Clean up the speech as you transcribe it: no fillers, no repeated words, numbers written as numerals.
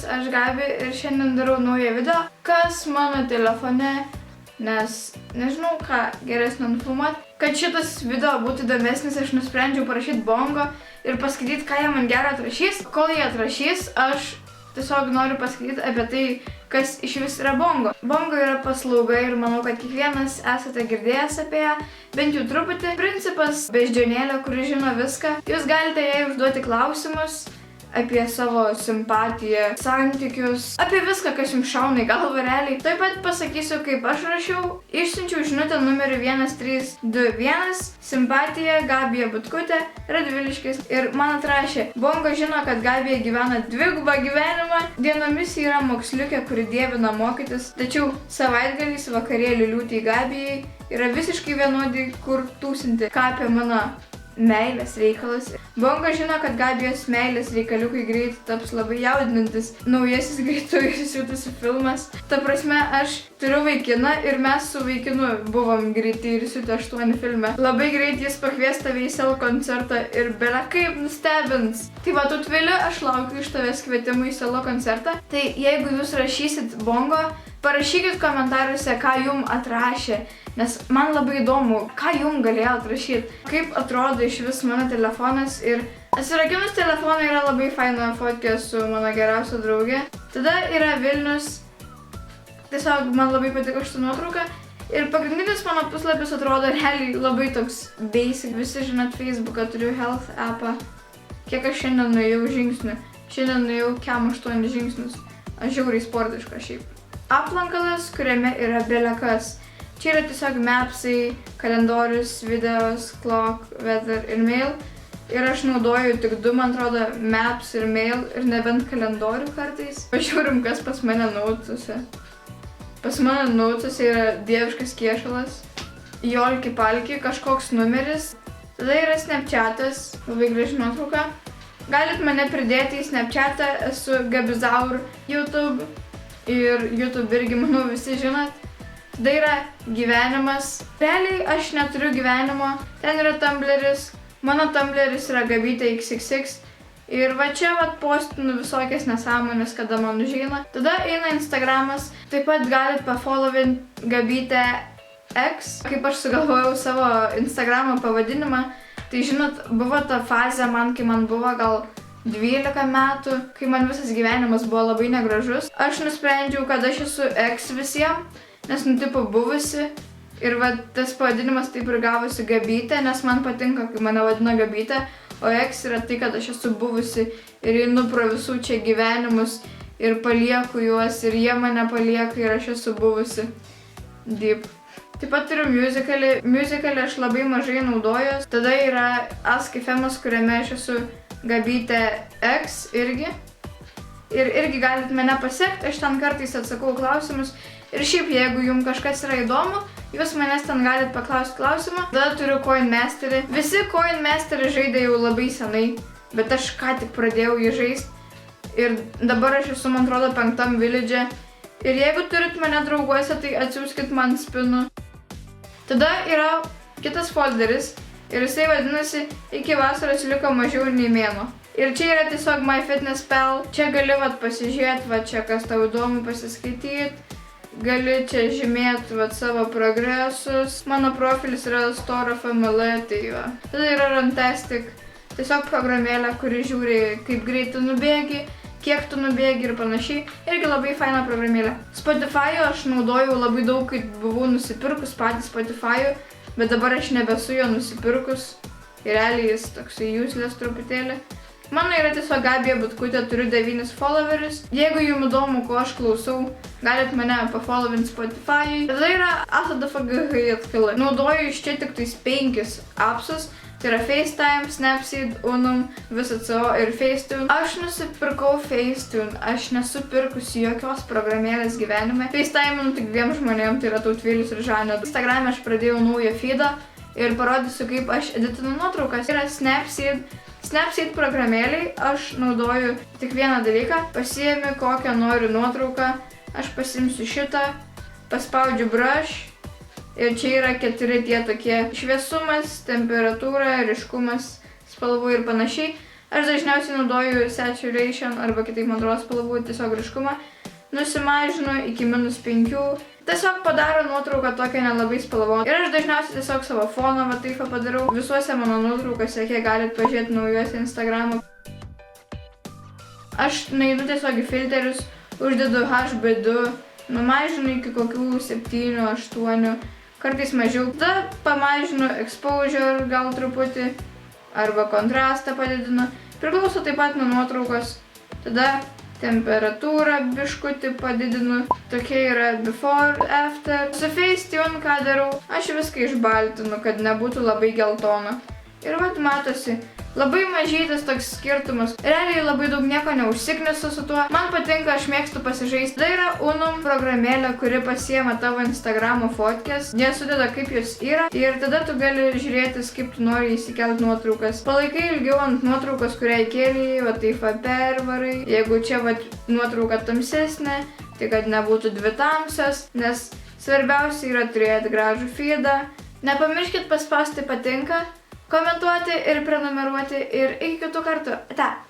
aš Gabi ir šiandien darau naują video, kas mano telefone, nes nežinau ką geresnio nufilmuoti. Kad šitas video būtų įdomesnis, aš nusprendžiau parašyti Bongo ir paskaityti, ką jie man gero atrašys. Kol jie atrašys, aš tiesiog noriu paskaityti apie tai, kas iš vis yra Bongo. Bongo yra paslauga ir manau, kad kiekvienas esate girdėjęs apie ją, bent jau truputį. Principas beždžionėlė, kuri žino viską. Jūs galite jai užduoti klausimus apie savo simpatiją, santykius, apie viską, kas jums šauna į galvą realiai. Taip pat pasakysiu, kaip aš rašiau. Išsiunčiau žinutę numeriu 1321, simpatija Gabija Butkutė, Radviliškis, ir man atrašė: Bongo žino, kad Gabija gyvena dvigubą gyvenimą. Dienomis yra moksliukė, kuri dievina mokytis, tačiau savaitgaliais vakarėlių liūtį Gabijai yra visiškai vienodi, kur tūsinti. Ką apie mano meilės reikalas. Bongo žino, kad Gabijos meilės reikaliukai greit taps labai jaudinantis naujasis greitųjų įsiūtusių filmas. Ta prasme, aš turiu vaikiną ir mes su vaikinu buvom greiti ir įsiūti 8 filme. Labai greit jis pakvies tave į savo koncertą ir bele kaip nustebins. Tai va, tu tvili, aš laukiu iš tavęs kvietimų į savo koncertą. Tai jeigu jūs rašysit Bongo, parašykit komentaruose, ką jum atrašė, nes man labai įdomu, ką jum galėjo atrašyti, kaip atrodo iš vis mano telefonas. Ir atsirakinus telefoną yra labai faina fotkė su mano geriausia draugė. Tada yra Vilnius, tiesiog man labai patiko šitą nuotrauką. Ir pagrindinis mano puslapis atrodo realiai labai toks basic. Visi žinot Facebooką, turiu Health appą. Kiek aš šiandien nuėjau žingsnių? Šiandien nuėjau kem 8 žingsnius. Aš žiauriai sportiška šiaip. Aplankalas, kuriame yra belekas. Čia yra tiesiog mapsai, kalendorius, videos, clock, weather ir mail. Ir aš naudoju tik 2, man atrodo, maps ir mail ir nebent kalendorių kartais. Pažiūrim, kas pas mane nautuose. Pas mane nautuose yra dieviškas kiešalas, jolki palki, kažkoks numeris. Tada yra Snapchatas, labai graži nuotrauka. Galit mane pridėti į Snapchatą, esu Gabizaur YouTube. Ir YouTube irgi, manau, visi žinot. Tada yra gyvenimas. Realiai aš neturiu gyvenimo. Ten yra Tumbleris. Mano Tumbleris yra Gabytė XXX. Ir va čia postinu visokias nesąmonės, kada man užeina. Tada eina Instagramas. Taip pat galit pafollowint Gabytė X. Kaip aš sugalvojau savo Instagramo pavadinimą. Tai žinot, buvo ta fazė man, kai man buvo gal 12 metų, kai man visas gyvenimas buvo labai negražus. Aš nusprendžiau, kad aš esu X visiems, nes tipo buvusi. Ir va tas pavadinimas taip ir gavosi Gabytė, nes man patinka, kai mane vadina Gabytė. O X yra tai, kad aš esu buvusi ir einu pro visų čia gyvenimus ir palieku juos ir jie mane palieka ir aš esu buvusi. Deep. Taip pat turiu musicalį. Musicalį aš labai mažai naudoju. Tada yra Askifemas, kuriame aš esu Gabytė X irgi. Ir irgi galit mane pasiekti, aš ten kartais atsakau klausimus. Ir šiaip, jeigu jums kažkas yra įdomu, jūs manęs ten galit paklausti klausimą. Tada turiu Coinmasterį. Visi Coinmasterį žaidė jau labai senai, bet aš ką tik pradėjau jį žaisti. Ir dabar aš esu, man atrodo, 5 village. Ir jeigu turit mane drauguose, tai atsiųskit man spinų. Tada yra kitas folderis. Ir jisai vadinasi Iki vasaros liko mažiau nei mėnuo. Ir čia yra tiesiog MyFitnessPal. Čia gali pasižiūrėti, čia kas tau įdomu pasiskaityti. Gali čia žymėti savo progresus. Mano profilis yra StoreFML, tai va. Tada yra Runtastic. Tiesiog programėlė, kuri žiūri, kaip greit tu nubėgi, kiek tu nubėgi ir panašiai. Irgi labai faina programėlė. Spotify aš naudojau labai daug, kai buvau nusipirkus patį Spotify. Bet dabar aš nebesu jo nusipirkus. Ir realiai jis toksai useless truputėlį. Mano yra tiesiog Gabija Butkutė, turiu 9 followerius. Jeigu jums įdomu, ko aš klausau, galit mane pafollowint Spotify. Tada yra ATDFGHJKL. Naudoju iš čia tik tais 5 appsus. Tai yra FaceTime, Snapseed, Unum, VSCO ir Facetune. Aš nusipirkau Facetune. Aš nesu pirkusi jokios programėlės gyvenime. FaceTime tik 2 žmonėm, tai yra Tautvilis ir Žanė. Instagrame aš pradėjau naują feedą ir parodysiu, kaip aš editinu nuotraukas. Tai yra Snapseed. Snapseed programėliai aš naudoju tik vieną dalyką. Pasiėmi kokią noriu nuotrauką. Aš pasiimsiu šitą, paspaudžiu brush. Ir čia yra 4 tie tokie šviesumas, temperatūra, ryškumas, spalvų ir panašiai. Aš dažniausiai naudoju saturation arba kitaip man atrodo spalvų tiesiog ryškumą. Nusimažinu iki -5. Tiesiog padaro nuotrauką tokią nelabai spalvotą. Ir aš dažniausiai tiesiog savo foną va taip padarau. Visuose mano nuotraukose, kiek galit pažiūrėti naujuose Instagramo. Aš nueinu tiesiog į filterius, uždedu HB2, numažinu iki kokių 7-8, kartais mažiau. Tada pamažinu exposure gal truputį, arba kontrastą padidinu. Priklauso taip pat nuo nuotraukos. Tada temperatūrą biškutį padidinu. Tokia yra before, after. Su Facetune ką darau? Aš viską išbaltinu, kad nebūtų labai geltona. Ir vat matosi, labai mažytis toks skirtumas. Realiai labai daug nieko neužsiknisu su tuo. Man patinka, aš mėgstu pasižaisti. Tai yra Unum programėlė, kuri pasiema tavo Instagramo fotkės. Jie sudeda kaip jos yra. Ir tada tu gali žiūrėtis, kaip tu nori įsikelti nuotraukas. Palaikai ilgiau ant nuotraukos, kurią įkėlėjai, va taip pervarai. Jeigu čia va nuotrauka tamsesnė, tai kad nebūtų dvi tamsios, nes svarbiausia yra turėti gražų feedą. Nepamirškit paspausti patinka, komentuoti ir prenumeruoti ir iki kitų kartų. Ate!